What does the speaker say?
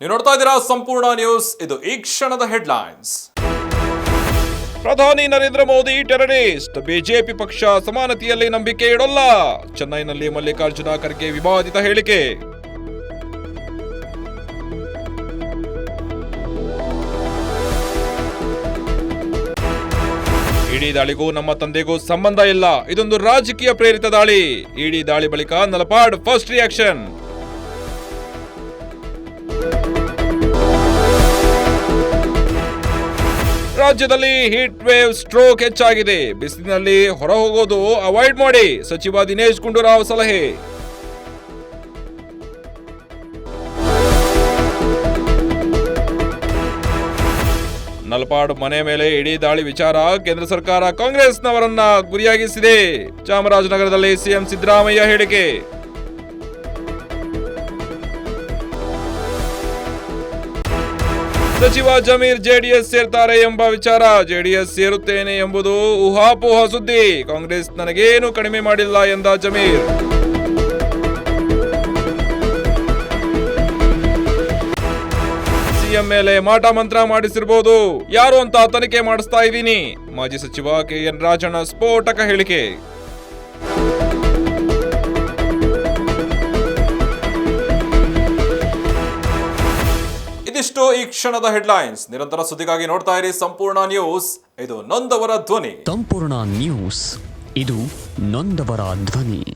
ನೀವು ನೋಡ್ತಾ ಇದ್ದೀರಾ ಸಂಪೂರ್ಣ ನ್ಯೂಸ್. ಇದು ಈ ಕ್ಷಣದ ಹೆಡ್ಲೈನ್ಸ್. ಪ್ರಧಾನಿ ನರೇಂದ್ರ ಮೋದಿ ಟೆರರಿಸ್ಟ್, ಬಿಜೆಪಿ ಪಕ್ಷ ಸಮಾನತೆಯಲ್ಲಿ ನಂಬಿಕೆ ಇಡಲ್ಲ. ಚೆನ್ನೈನಲ್ಲಿ ಮಲ್ಲಿಕಾರ್ಜುನ ಖರ್ಗೆ ವಿವಾದಿತ ಹೇಳಿಕೆ. ಇಡಿ ದಾಳಿಗೂ ನಮ್ಮ ತಂದೆಗೂ ಸಂಬಂಧ ಇಲ್ಲ, ಇದೊಂದು ರಾಜಕೀಯ ಪ್ರೇರಿತ ದಾಳಿ. ಇಡಿ ದಾಳಿ ಬಳಿಕ ನಲಪಾಡ್ ಫಸ್ಟ್ ರಿಯಾಕ್ಷನ್. ರಾಜ್ಯದಲ್ಲಿ ಹೀಟ್ ವೇವ್, ಸ್ಟ್ರೋಕ್ ಹೆಚ್ಚಾಗಿದೆ. ಬಿಸಿಲಿನಲ್ಲಿ ಹೊರ ಹೋಗೋದು ಅವಾಯ್ಡ್ ಮಾಡಿ, ಸಚಿವ ದಿನೇಶ್ ಗುಂಡೂರಾವ್ ಸಲಹೆ. ನಲ್ಪಾಡ್ ಮನೆ ಮೇಲೆ ಇಡೀ ದಾಳಿ ವಿಚಾರ ಕೇಂದ್ರ ಸರ್ಕಾರ ಕಾಂಗ್ರೆಸ್ನವರನ್ನ ಗುರಿಯಾಗಿಸಿದೆ. ಚಾಮರಾಜನಗರದಲ್ಲಿ ಸಿಎಂ ಸಿದ್ದರಾಮಯ್ಯ ಹೇಳಿಕೆ. ಸಚಿವ ಜಮೀರ್ ಜೆಡಿಎಸ್ ಸೇರ್ತಾರೆ ಎಂಬ ವಿಚಾರ. ಜೆಡಿಎಸ್ ಸೇರುತ್ತೇನೆ ಎಂಬುದು ಊಹಾಪೋಹ ಸುದ್ದಿ. ಕಾಂಗ್ರೆಸ್ ನನಗೇನು ಕಡಿಮೆ ಮಾಡಿಲ್ಲ ಎಂದ ಜಮೀರ್. ಸಿಎಂ ಮೇಲೆ ಮಾಟ ಮಂತ್ರ ಮಾಡಿಸಿರಬಹುದು, ಯಾರು ಅಂತ ತನಿಖೆ ಮಾಡಿಸ್ತಾ ಇದ್ದೀನಿ. ಮಾಜಿ ಸಚಿವ ಕೆಎನ್ ರಾಜಣ್ಣ ಸ್ಫೋಟಕ ಹೇಳಿಕೆ. ಇದಿಷ್ಟು ಈ ಕ್ಷಣದ ಹೆಡ್ಲೈನ್ಸ್. ನಿರಂತರ ಸುದ್ದಿಗಾಗಿ ನೋಡ್ತಾ ಇರಿ ಸಂಪೂರ್ಣ ನ್ಯೂಸ್. ಇದು ನೊಂದವರ ಧ್ವನಿ. ಸಂಪೂರ್ಣ ನ್ಯೂಸ್, ಇದು ನೊಂದವರ ಧ್ವನಿ.